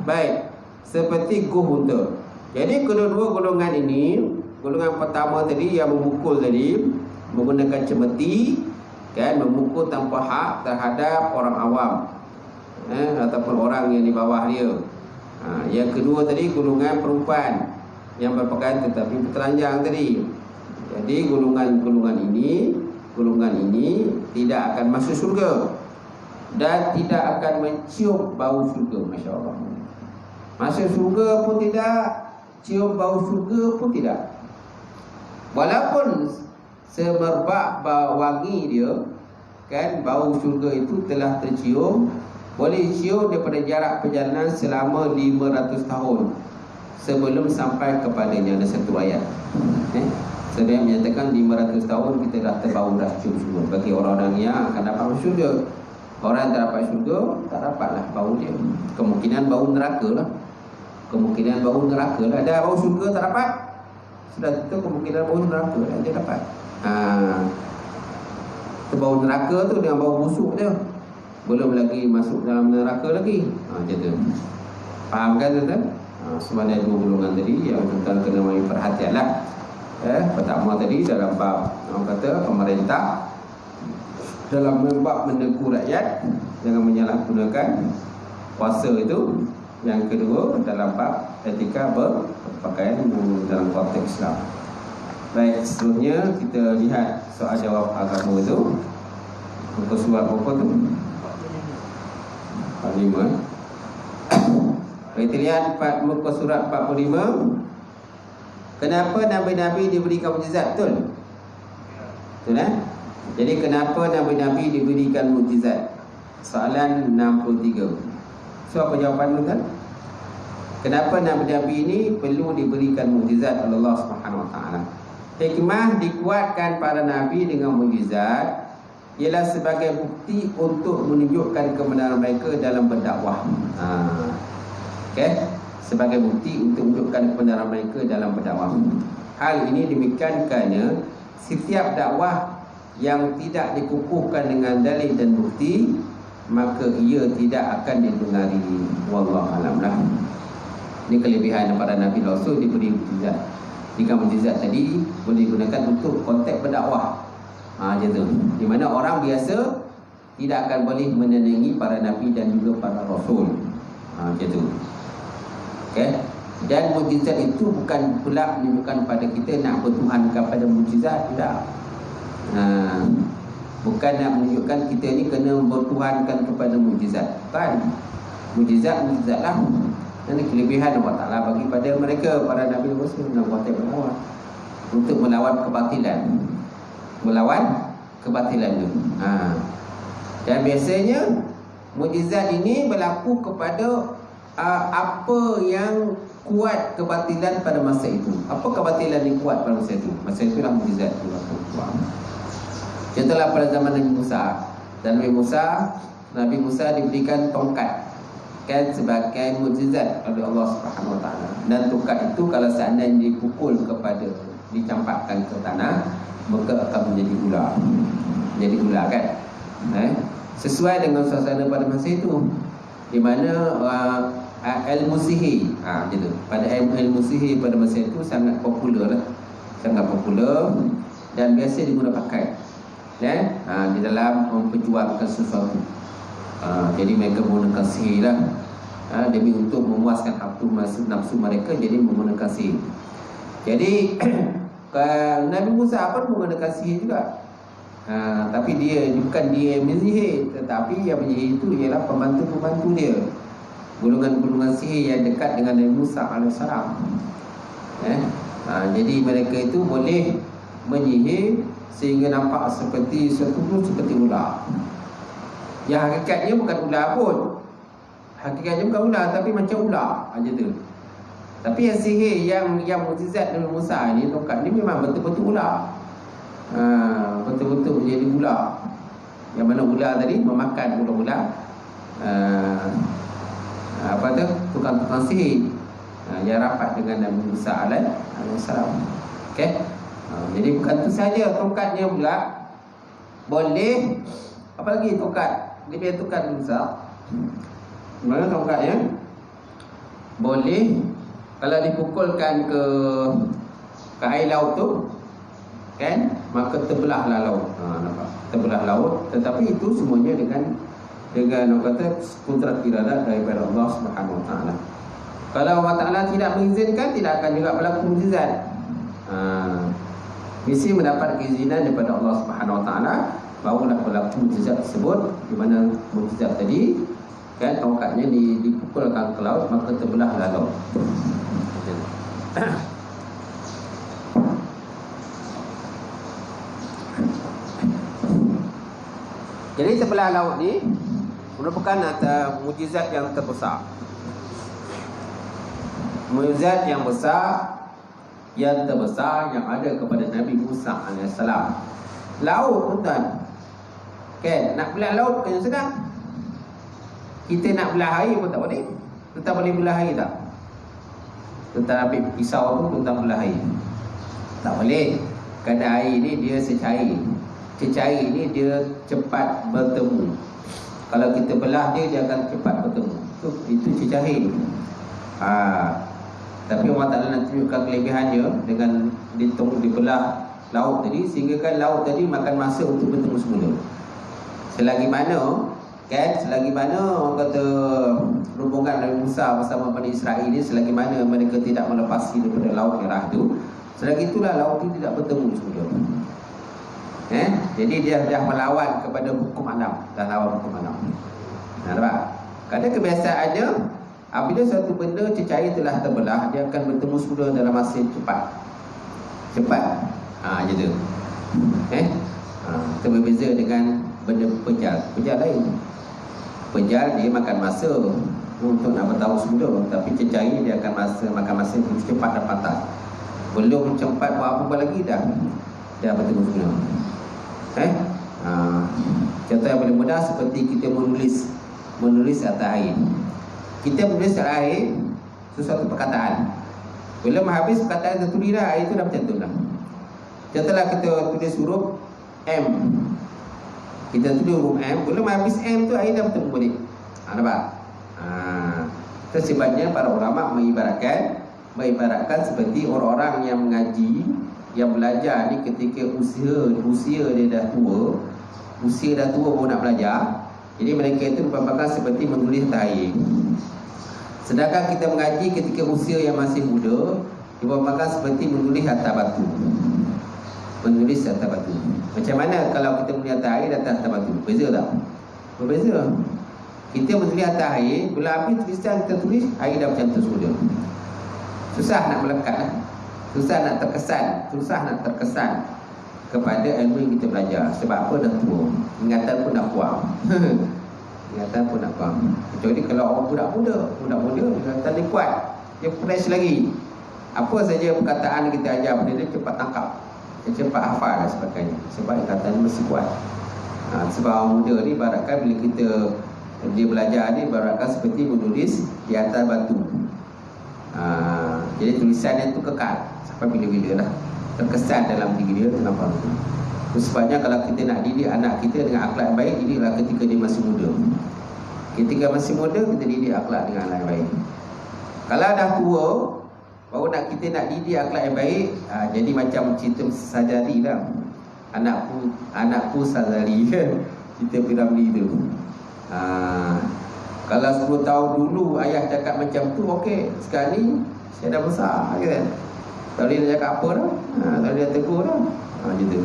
Speaker 1: Baik, seperti guh unta. Jadi kedua-dua golongan ini, golongan pertama tadi yang memukul tadi menggunakan cemeti, kan, memukul tanpa hak terhadap orang awam, ataupun orang yang di bawah dia. Yang kedua tadi golongan perempuan yang berpakaian tetapi bertelanjang tadi. Jadi golongan ini tidak akan masuk syurga dan tidak akan mencium bau syurga. Masya Allah. Masuk syurga pun tidak, cium bau syurga pun tidak. Walaupun semerbak bau wangi dia, kan, bau syurga itu telah tercium, boleh cium daripada jarak perjalanan selama 500 tahun sebelum sampai kepadanya. Ada satu ayat, Saya menyatakan 500 tahun kita dah terbau dah cium syurga. Bagi orang-orang yang akan dapat masuk syurga. Orang yang tak dapat syurga, tak dapatlah bau dia. Kemungkinan bau neraka lah. Ada bau syurga tak dapat, sudah tentu kemungkinan bau neraka lah dia dapat. Bau neraka tu dengan bau busuk dia, belum lagi masuk dalam neraka lagi. Macam tu. Faham kan tuan-tuan? Sebenarnya dua golongan tadi yang tuan-tuan kena beri perhatian lah. Pertama tadi dalam bab orang kata pemerintah dalam bab menegur rakyat jangan menyalahgunakan kuasa itu. Yang kedua dalam bab etika berpakaian dalam konteks Islam. Baik, seterusnya kita lihat soal jawab agama itu. Muka surat berapa tu? 45. Kita lihat muka surat 45. Kenapa Nabi-Nabi diberikan mukjizat? Betul? Betul. Jadi kenapa Nabi-Nabi diberikan mukjizat? Soalan 63. So apa jawapan tu kan? Kenapa Nabi-Nabi ini perlu diberikan mukjizat oleh Allah Subhanahu Wa Taala? Hikmah dikuatkan para Nabi dengan mukjizat ialah sebagai bukti untuk menunjukkan kebenaran mereka dalam berdakwah. Sebagai bukti untuk menunjukkan kebenaran mereka dalam berdakwah. Hal ini demikian kerana setiap dakwah yang tidak dikukuhkan dengan dalil dan bukti, maka ia tidak akan didengari. Wallahu a'lam lah. Ini kelebihan para Nabi Rasul diberi mukjizat. Jika mukjizat tadi boleh digunakan untuk konteks berdakwah. Macam tu. Di mana orang biasa tidak akan boleh menandingi para Nabi dan juga para Rasul. Macam tu. Dan mukjizat itu bukan pula menunjukkan pada kita nak bertuhankan pada mukjizat. Tidak. Bukan nak menunjukkan kita ni kena bertuhankan kepada mukjizat. Bukan. Mukjizat lah. Dan kelebihan Allah Ta'ala bagi pada mereka, para Nabi Rasul dalam konteks berdakwah untuk melawan kebatilan itu. Dan biasanya mukjizat ini berlaku kepada apa yang kuat kebatilan pada masa itu. Apa kebatilan yang kuat pada masa itu? Masa itulah mukjizat itu berlaku. Contohlah pada zaman Nabi Musa. Dan Nabi Musa diberikan tongkat, kan, sebagai mukjizat oleh Allah Subhanahu Wa Taala. Dan tongkat itu kalau seandainya dipukul dicampakkan ke tanah, maka akan menjadi ular. Jadi ular, kan? Sesuai dengan suasana pada masa itu, di mana ilmu sihir, gitu. Pada ilmu sihir pada masa itu sangat popular lah. Sangat popular dan biasa diguna pakai, di dalam memperjuangkan sesuatu. Jadi mereka menggunakan sihir lah, demi untuk memuaskan nafsu mereka, jadi menggunakan sihir. Jadi Nabi Musa pun menggunakan sihir juga. Tapi bukan dia yang menyihir, tetapi yang menyihir itu ialah pembantu-pembantu dia, golongan-golongan sihir yang dekat dengan Nabi Musa AS. Jadi mereka itu boleh menyihir sehingga nampak seperti ular. Yang hakikatnya bukan ular pun. Hakikatnya bukan ular, tapi macam ular aja tu. Tapi yang sihir yang mukjizat Nabi Musa ni, tongkat ni memang betul-betul ular. Betul-betul menjadi ular. Yang mana ular tadi memakan ular-ular, tukang-tukang sihir yang rapat dengan Nabi Musa alaihissalam. Okey. Jadi bukan itu saja tongkatnya pula boleh, apa lagi tongkat? Dia tongkat Musa. Mana tongkatnya? Boleh kalau dipukulkan ke air laut tu, kan, maka terbelahlah laut. Nampak? Terbelah laut, tetapi itu semuanya dengan orang kata kudrat iradah daripada Allah Subhanahu Wa Taala. Kalau Allah Taala tidak mengizinkan, tidak akan juga berlaku mukjizat. Mesti mendapat keizinan daripada Allah Subhanahu Wa Taala barulah berlaku mukjizat tersebut, di mana mukjizat tadi kan tongkatnya dipukulkan ke laut maka terbelahlah laut. Jadi sebelah laut ni merupakan antara mukjizat yang terbesar. Mukjizat yang besar, yang terbesar yang ada kepada Nabi Musa AS. Laut tuan-tuan, kan, nak belah laut bukan yang senang. Kita nak belah air pun tak boleh. Tuan boleh belah air tak? Tuan ambil pisau tu, tuan belah air, tak boleh. Kerana air ni dia secair. Cecair ni dia cepat bertemu. Kalau kita belah dia akan cepat bertemu. Itu cecair. Tapi Allah Ta'ala nak tunjukkan kelebihannya dengan dibelah laut tadi, sehingga kan laut tadi makan masa untuk bertemu semula. Selagi mana orang kata rombongan Nabi Musa bersama Bani Israel ni, selagi mana mereka tidak melepasi daripada laut merah tu, selagi itulah laut itu tidak bertemu semula. Jadi dia dah melawan kepada hukum alam, dah lawan hukum alam. Nampak? Kerana kebiasaannya apabila satu benda cecair telah terbelah, dia akan bertemu semula dalam masa yang cepat. Gitu. Itu berbeza dengan benda pejal. Pejal lain. Pejal dia makan masa untuk nak bertahu semula, tapi cecair dia akan makan masa yang cepat dan pantas. Belum cepat buat apa lagi dah bertemu semula. Contoh yang paling mudah seperti kita menulis atas air. Kita menulis atas air sesuatu perkataan. Bila habis perkataan tertulis dah, air itu dah bercantum dah. Contohlah kita tulis huruf M. Kita tulis huruf M, belum habis M tu air dah bertemu balik. Nampak? Itu sebabnya para ulama mengibaratkan seperti orang-orang yang mengaji, yang belajar ni ketika usia dia dah tua, baru nak belajar. Jadi mereka itu merupakan seperti menulis atas air. Sedangkan kita mengaji ketika usia yang masih muda, merupakan seperti menulis atas batu. Macam mana kalau kita menulis atas air dan atas batu? Berbeza tak? Berbeza. Kita menulis atas air, bila habis tulisan kita tulis, air dah macam tu semula. Susah nak melekat, susah nak terkesan kepada ilmu yang kita belajar. Sebab apa? Dah tua, ingatan pun dah kuat. Kecuali kalau orang budak muda ingatan dia kuat, dia fresh lagi. Apa saja perkataan kita ajar pada dia cepat tangkap, dia cepat hafal dan sebagainya. Sebab ingatan dia masih kuat. Sebab orang muda ni baratkan bila dia belajar ni baratkan seperti menulis di atas batu. Jadi tulisannya tu kekal sampai bila-bila lah, terkesan dalam diri dia, nampak. Sebabnya kalau kita nak didik anak kita dengan akhlak yang baik, didiklah ketika dia masih muda. Ketika masih muda, kita didik akhlak dengan akhlak yang baik. Kalau dah tua, baru kita nak didik akhlak yang baik, jadi macam cerita Sajari lah. Anakku Sajari kan, cerita Piramli tu. Kalau 10 tahun dulu ayah cakap macam tu, okey. Sekarang ni saya dah besar kan. Tak boleh nak cakap apa dah. Tak boleh tegur dah. Gitu.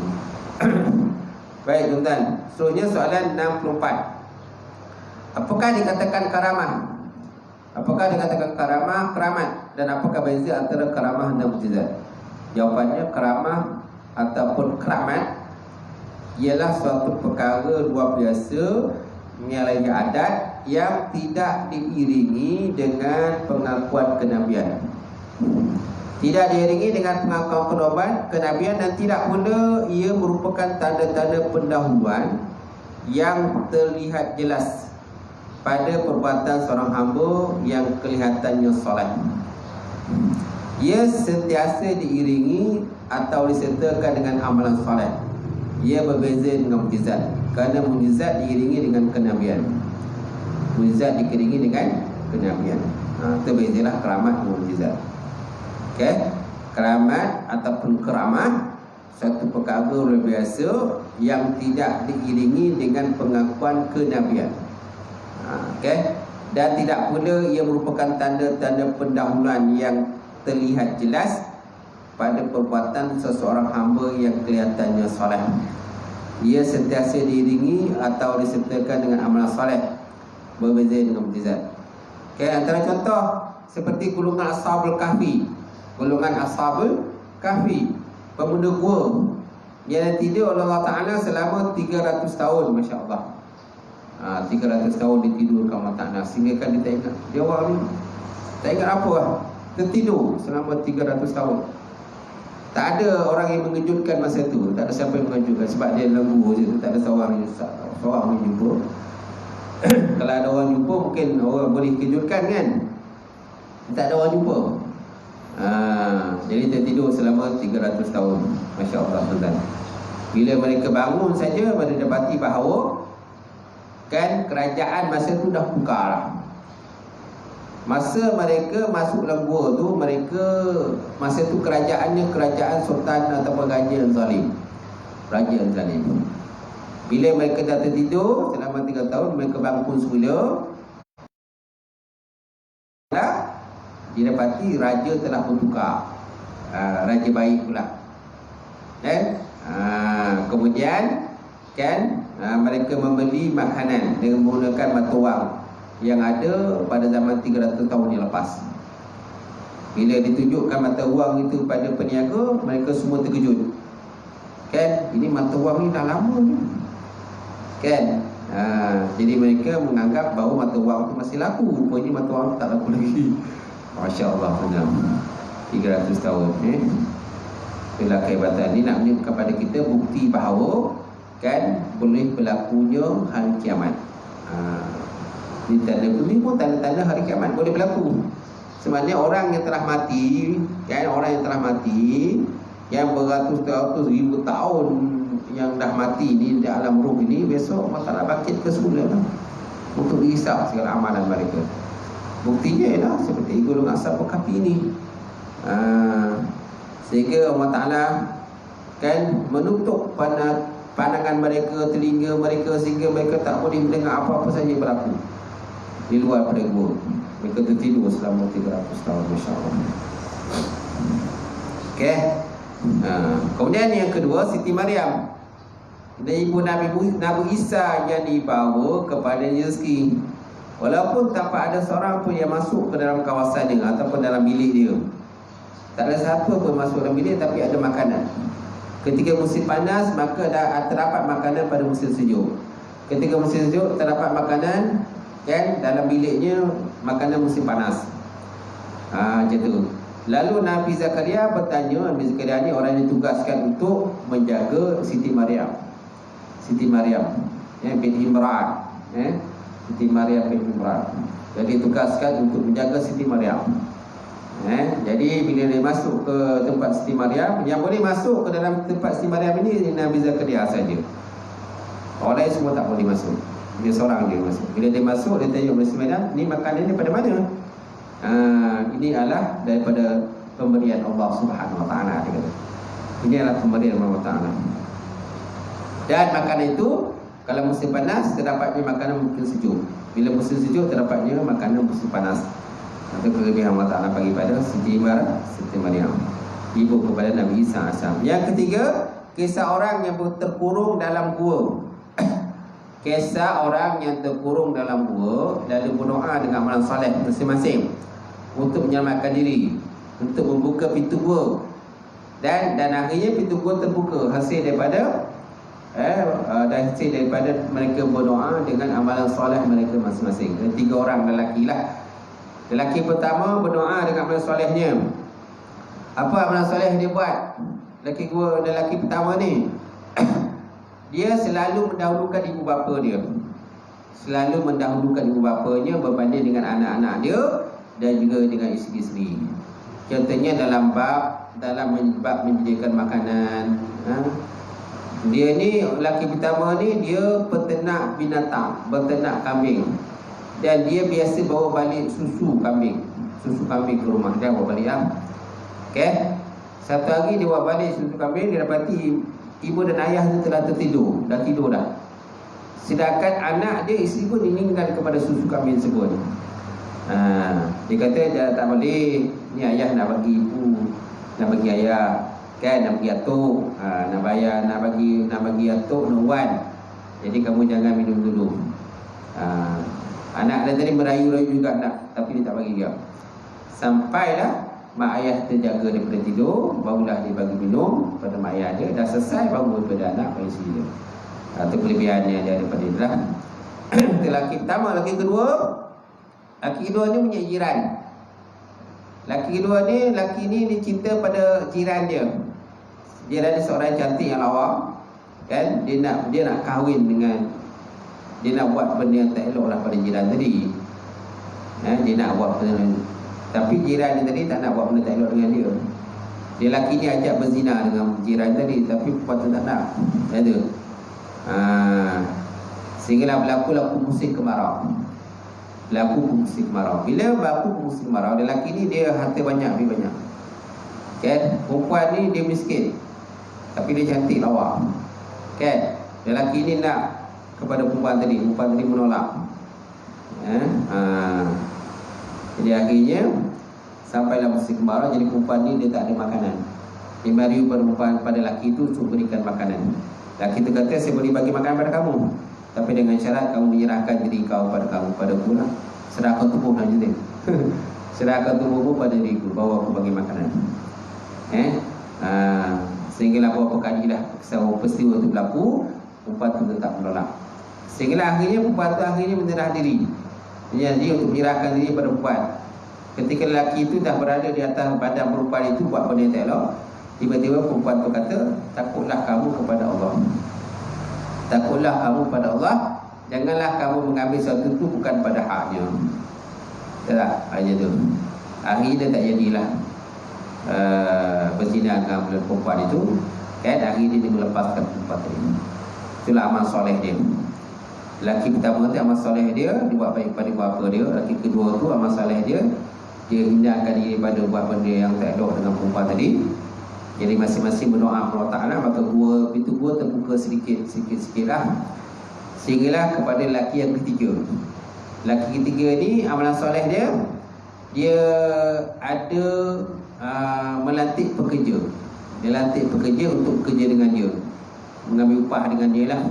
Speaker 1: Baik tuan-tuan, seterusnya soalan 64. Apakah dikatakan karamah? Keramat, dan apakah beza antara karamah dan mukjizat? Jawapannya, karamah ataupun keramat ialah suatu perkara luar biasa menyalahi adat yang tidak diiringi dengan pengakuan kenabian. Tidak diiringi dengan pengakuan kenabian, dan tidak pula ia merupakan tanda-tanda pendahuluan yang terlihat jelas pada perbuatan seorang hamba yang kelihatannya soleh. Ia sentiasa diiringi atau disertakan dengan amalan soleh. Ia berbeza dengan mukjizat, kerana mukjizat diiringi dengan kenabian. Mukjizat diiringi dengan kenabian. Itu bezalah keramat dengan mukjizat. Okey, keramat ataupun keramah satu perkara luar biasa yang tidak diiringi dengan pengakuan kenabian. Okey, dan tidak pula ia merupakan tanda-tanda pendahuluan yang terlihat jelas pada perbuatan seseorang hamba yang kelihatannya soleh. Ia sentiasa diiringi atau disertakan dengan amalan soleh, berbeza dengan mukjizat. Okey, antara contoh seperti golongan Ashabul Kahfi. Golongan Ashabul Kahfi, pemuda gua yang tidur oleh Allah Ta'ala selama 300 tahun, Masya Allah. 300 tahun ditidurkan Allah Ta'ala, sehingga kan dia tak ingat. Dia orang ni tak ingat apa lah, tertidur selama 300 tahun. Tak ada orang yang mengejutkan masa tu. Tak ada siapa yang mengejutkan, sebab dia dalam gua je, tak ada seorang yang jumpa. Kalau ada orang jumpa, mungkin orang boleh kejutkan kan. Tak ada orang jumpa. Jadi tertidur selama 300 tahun. Masya Allah, Tuan. Bila mereka bangun saja, mereka dapati bahawa kan kerajaan masa tu dah pukar lah. Masa mereka masuk dalam gua tu, mereka masa tu kerajaannya kerajaan sultan ataupun raja yang zalim. Raja yang zalim. Bila mereka dah tertidur selama 3 tahun, mereka bangun semula. Didapati raja telah bertukar, raja baik pula. Kemudian kan mereka membeli makanan dengan menggunakan mata wang yang ada pada zaman 300 tahun yang lepas. Bila ditunjukkan mata wang itu pada peniaga, mereka semua terkejut. Kan, ini mata wang ni dah lama ni. Kan, jadi mereka menganggap bahawa mata wang itu masih laku. Rupanya mata wang tak laku lagi. Masya Allah, 300 tahun. Itulah kehebatan. Ini nak menunjukkan kepada kita bukti bahawa kan boleh berlakunya hari kiamat. Ini pun tanda-tanda hari kiamat boleh berlaku. Sebenarnya orang yang telah mati, kan, orang yang telah mati, yang beratus-ratus ribu tahun yang dah mati ni di alam ruh ini, besok Allah Ta'ala bangkit ke semula lah, untuk dihisap segala amalan mereka. Buktinya ialah seperti golongan Ashabul Kahfi ini. Sehingga Allah Ta'ala kan menutup pandangan mereka, telinga mereka, sehingga mereka tak boleh mendengar apa-apa saja berlaku di luar pada gua. Mereka tertidur selama 300 tahun, Masya Allah. Okey. Kemudian yang kedua, Siti Maryam dan ibu Nabi Isa yang dibawa kepada rezeki. Walaupun tanpa ada seorang pun yang masuk ke dalam kawasan dia ataupun dalam bilik dia. Tak ada siapa pun masuk dalam bilik, tapi ada makanan. Ketika musim panas, maka terdapat makanan pada musim sejuk. Ketika musim sejuk, terdapat makanan kan dalam biliknya, makanan musim panas. Macam tu. Lalu Nabi Zakaria bertanya, Nabi Zakaria ni orang yang ditugaskan untuk menjaga Siti Maryam. Siti Maryam binti Imran, Siti Maryam binti Imran. Jadi tugaskan untuk menjaga Siti Maryam. Jadi bila dia masuk ke tempat Siti Maryam, yang boleh masuk ke dalam tempat Siti Maryam ini Nabi Zakaria saja. Orang lain semua tak boleh masuk. Dia seorang dia masuk. Bila dia masuk, dia tanya kepada Siti Maryam, ni makanan ni pada mana? Ini adalah daripada pemberian Allah Subhanahu Wa Taala, dia kata. Ini adalah pemberian Allah Taala. Dan makanan itu kalau musim panas terdapatnya makanan mungkin sejuk. Bila musim sejuk terdapatnya makanan musim panas. Itu kelebihan Allah Ta'ala bagi pada Siti Maryam, ibu kepada Nabi Isa AS. Yang ketiga, kisah orang yang terkurung dalam gua. Kisah orang yang terkurung dalam gua lalu berdoa dengan amalan soleh masing-masing untuk menyelamatkan diri, untuk membuka pintu gua. Dan akhirnya pintu gua terbuka hasil daripada mereka berdoa dengan amalan soleh mereka masing-masing. Dan 3 orang lelaki lah. Lelaki pertama berdoa dengan amalan solehnya. Apa amalan soleh dia buat? Lelaki pertama ni dia selalu mendahulukan ibu bapa dia. Selalu mendahulukan ibu bapanya berbanding dengan anak-anak dia dan juga dengan isteri-isteri. Contohnya dalam bab menyediakan makanan. Dia ni, lelaki pertama ni, dia peternak binatang, beternak kambing. Dan dia biasa bawa balik susu kambing ke rumah. Dia bawa balik lah. Okay. Satu hari dia bawa balik susu kambing, dia dapati ibu dan ayah tu telah tertidur. Dah tidur dah. Sedangkan anak dia, isteri pun inginkan kepada susu kambing tersebut. Dia kata dia tak boleh. Ni ayah nak bagi ibu, nak bagi ayah, kan, nak bagi atuk, nak bayar, nak bagi atuk, nak wan. Jadi kamu jangan minum dulu. Anak dia tadi merayu-rayu juga nak, tapi dia tak bagi dia. Sampailah mak ayah terjaga daripada tidur, barulah dia bagi minum pada mak ayah dia. Dah selesai baru kepada anak pada isteri dia. Itu kelebihannya dia daripada dia lah. Itu lelaki pertama. Lelaki kedua ni punya jiran. Lelaki ni dia cinta pada jiran dia. Jiran dia seorang cantik yang lawa, kan? Dia nak kahwin dengan, dia nak buat benda yang tak elok lah pada jiran tadi. Dia nak buat benda, tapi jiran dia tadi tak nak buat benda tak elok dengan dia. Dia lelaki ni ajak berzina dengan jiran tadi, tapi perempuan tu tak nak. Ada. Sehinggalah berlaku musim kemarau. Bila berlaku musim kemarau, dia lelaki ni dia harta banyak, lebih banyak. Kan? Perempuan ni dia miskin, tapi dia cantik lawa. Kan? Dia lelaki ni nak kepada perempuan tadi menolak. Jadi akhirnya sampailah musim kemarau, jadi perempuan ni dia tak ada makanan. Dia mari pada lelaki itu untuk berikan makanan. Lelaki itu kata, saya boleh bagi makanan pada kamu, tapi dengan syarat kamu menyerahkan diri kau pada aku lah. Serahkan tubuh saja dia. Serahkan tubuhmu pada diriku, bawa aku bagi makanan. Sehinggalah beberapa kali lah peristiwa itu berlaku, perempuan itu tetap menolak. Sehinggalah akhirnya perempuan itu menyerah diri. Jadi untuk menyerahkan diri pada perempuan. Ketika lelaki itu dah berada di atas badan perempuan itu buat benda yang tak elok, tiba-tiba perempuan itu kata, takutlah kamu kepada Allah. Takutlah kamu pada Allah. Janganlah kamu mengambil sesuatu itu bukan pada haknya. Tak? Aja tu. Akhirnya tak jadilah berzina dengan perempuan itu. Kan? Akhirnya dia melepaskan perempuan itu. Itulah amal soleh dia. Lelaki pertama tu amal soleh dia buat baik pada bapa dia. Lelaki kedua tu amal soleh dia hindarkan diri pada buat benda yang tak elok dengan perempuan tadi. Jadi masing-masing berdoa kepada Allah Ta'ala, maka pintu gua terbuka sedikit lah. Sehinggalah kepada lelaki yang ketiga. Lelaki ketiga ni amalan soleh dia ada melantik pekerja. Dia lantik pekerja untuk bekerja dengan dia, mengambil upah dengan dia lah.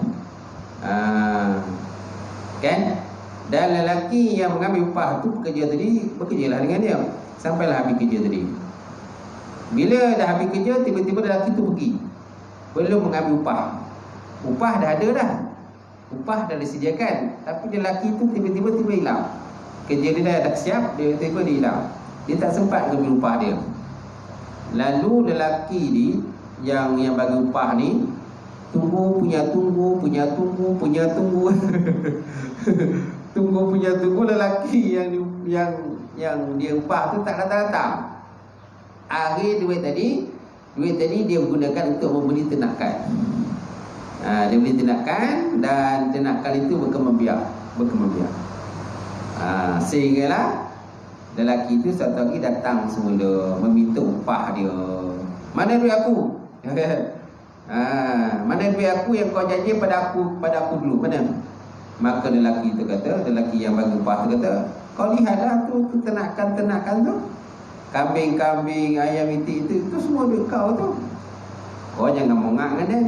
Speaker 1: Kan? Dan lelaki yang mengambil upah tu bekerjalah dengan dia sampailah habis kerja tadi. Bila dah habis kerja, tiba-tiba lelaki tu pergi, belum mengambil upah. Upah dah ada dah, upah dah disediakan, tapi lelaki tu tiba-tiba hilang. Kerja dia dah siap, dia tiba-tiba dia hilang. Dia tak sempat mengambil upah dia. Lalu lelaki ni yang bagi upah ni tunggu lelaki yang dia upah tu tak datang. Akhir duit tadi dia gunakan untuk membeli ternakan. Dia beli ternakan dan ternakan itu berkembang biak. Sehinggalah lelaki itu satu hari datang semula meminta upah dia. Mana duit aku? Mana duit aku yang kau janji pada aku dulu? Mana? Maka lelaki yang bagi upah tu kata, kau lihatlah tu ternakan tu, kambing-kambing, ayam itu semua duit kau tu. Kau jangan mongak kan dia.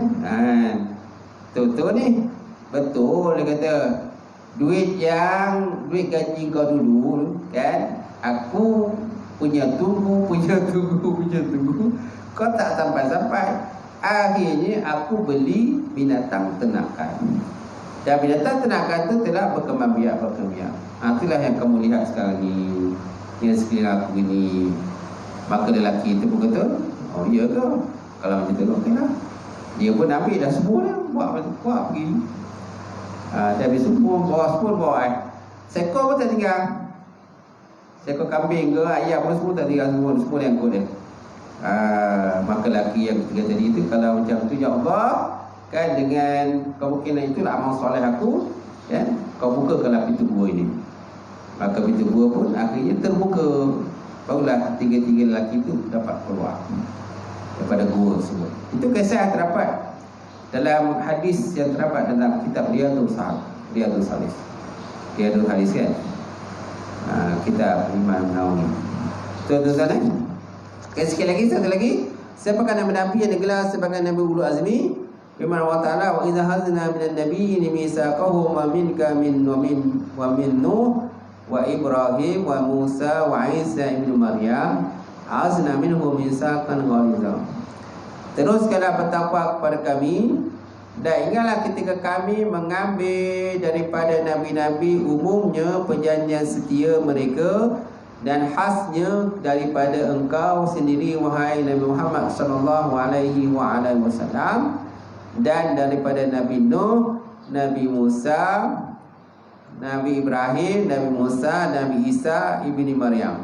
Speaker 1: Tu ni betul, dia kata duit gaji kau dulu kan, aku punya tunggu kau tak sampai. Akhirnya aku beli binatang ternakan, dan binatang ternakan tu telah berkembang biak. Itulah yang kamu lihat sekarang ni, yang sekeliling aku ini. Maka lelaki itu pun kata, oh iya ke? Kalau macam tu okey lah. Dia pun ambil dah semua dah, kuat pergi. Dari semua bawa sekor pun tak tinggal. Sekor kambing ke ayam pun semua tak tinggal, semua yang ikut dia. Maka laki yang ketiga tadi itu, kalau macam tu, ya Allah, kan dengan kemungkinan itulah amal soleh aku, kan, kau bukakanlah pintu gua ini. Maka pintu gua pun akhirnya terbuka. Barulah tiga-tiga lelaki itu dapat keluar daripada gua semua. Itu kisah terdapat dalam hadis yang terdapat dalam kitab Riyadhus Salihin. Riyadhus Hadis kan, kitab Imam Nawawi. Tuan-tuan, sekali lagi, satu lagi. Siapakah Nabi yang digelar sebagai Nabi Ulul Azmi? Firman Allah Ta'ala, wa idza hazna minan nabiyyin mitsaqahum wa minka wa min Nuh wa Ibrahim wa Musa wa Isa ibnu Maryam azna minhum mitsaqan ghaliza. Teruskanlah bertakwa kepada kami, dan ingatlah ketika kami mengambil daripada nabi-nabi umumnya perjanjian setia mereka, dan khasnya daripada engkau sendiri wahai Nabi Muhammad sallallahu alaihi wasallam, dan daripada Nabi Nuh, Nabi Musa, Nabi Ibrahim, Nabi Musa, Nabi Isa ibni Maryam,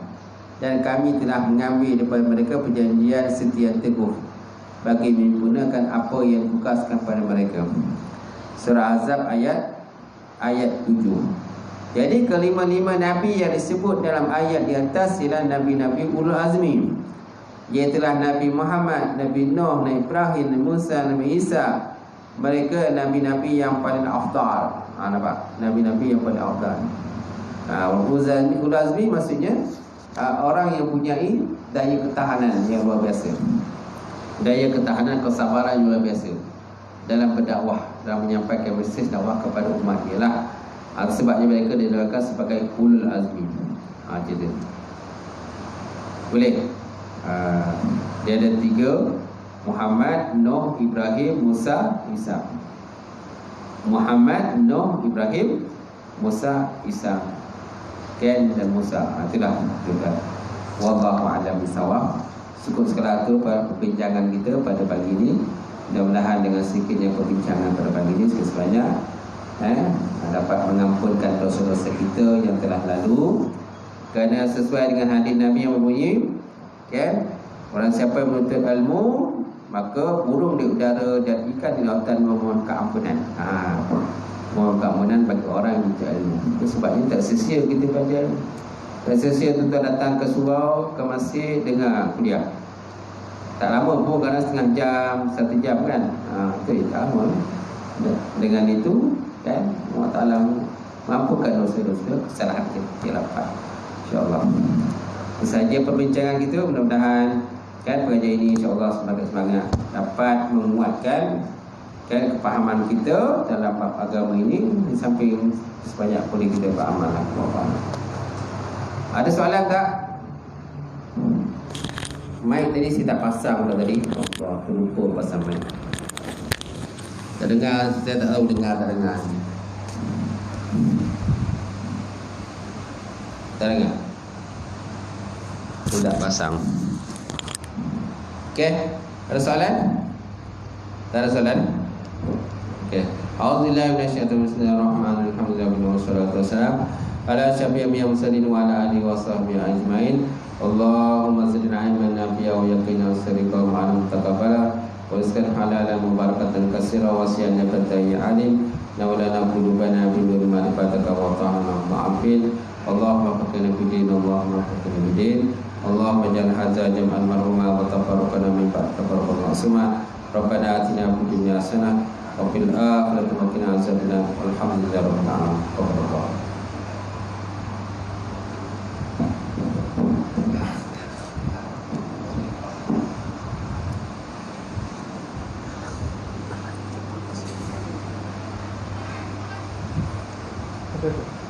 Speaker 1: dan kami telah mengambil daripada mereka perjanjian setia teguh bagi menggunakan apa yang dikasihkan pada mereka. Surah Azab ayat 7. Jadi kelima-lima Nabi yang disebut dalam ayat di atas ialah Nabi-Nabi Ulul Azmi, iaitulah Nabi Muhammad, Nabi Nuh, Nabi Ibrahim, Nabi Musa, Nabi Isa. Mereka Nabi-Nabi yang paling afdal. Nampak? Nabi-Nabi yang paling afdal. Ulul Azmi maksudnya orang yang punyai daya ketahanan yang luar biasa, daya ketahanan, kesabaran yang luar biasa dalam berdakwah, dalam menyampaikan mesej dakwah kepada umat. Ialah sebabnya mereka dinamakan sebagai Ulul Azmi. Jadi boleh. Dia ada 3: Muhammad, Nuh, Ibrahim, Musa, Isa. Muhammad, Nuh, Ibrahim, Musa, Isa, Ken dan Musa. Itulah juga. Wallahu a'lam bishawab. Cukup sekadar itu perbincangan kita pada pagi ini. Mudah-mudahan dengan sedikitnya perbincangan pada pagi ini sebanyak dapat mengampunkan dosa-dosa kita yang telah lalu. Kerana sesuai dengan hadis Nabi yang berbunyi, kan, orang siapa yang menuntut ilmu, maka burung di udara dan ikan di lautan memohon keampunan. Mohon keampunan bagi orang yang menuntut ilmu. Itu sebabnya tak sia-sia kita belajar. Tak sia-sia tuan datang ke surau, ke masjid, dengar kuliah. Tak lama pun, kadang setengah jam, 1 jam kan. Itu tak lama. Dengan itu, kan, Allah Ta'ala mampukan dosa-dosa kesalahan kecil-kecilan. InsyaAllah. Itu saja perbincangan kita. Mudah-mudahan kan pengajian ini insyaAllah semangat dapat menguatkan kan kefahaman kita dalam bab agama ini, di samping sebanyak boleh kita beramal. Ada soalan tak? Mic tadi saya tak pasang dah tadi. Aku lupa pasang mic. Tak dengar, saya tak tahu dengar tak dengar. Tak dengar. Sudah pasang. Okey, ada soalan? Tak ada soalan? Okey. A'udzubillahi minasyaitonir rajim. Bismillahirrahmanirrahim. Alhamdulillah wassalatu wassalamu ala asyrafil mursalin wa ala alihi washabbihi ajmain. Allahumma zidna ilman nafi'a wa yaqina sirqa wa ma'alam taqabbala wa rizqan halalan mubarakatan katsira wa siyan fatai alim nawlana qulubana bi nuri ma'rifatika wa ta'ala ma'afin. Allahumma faqina fid din, Allahumma faqina fid din. Allahumma ja'al hadza jam'an marhuma wa tafarraqana min ba'd tafarraqan ma'suma. Rabbana atina fid dunya hasanah wa fil akhirati wa qina azabannar. Alhamdulillahi rabbil alamin.
Speaker 3: Betul.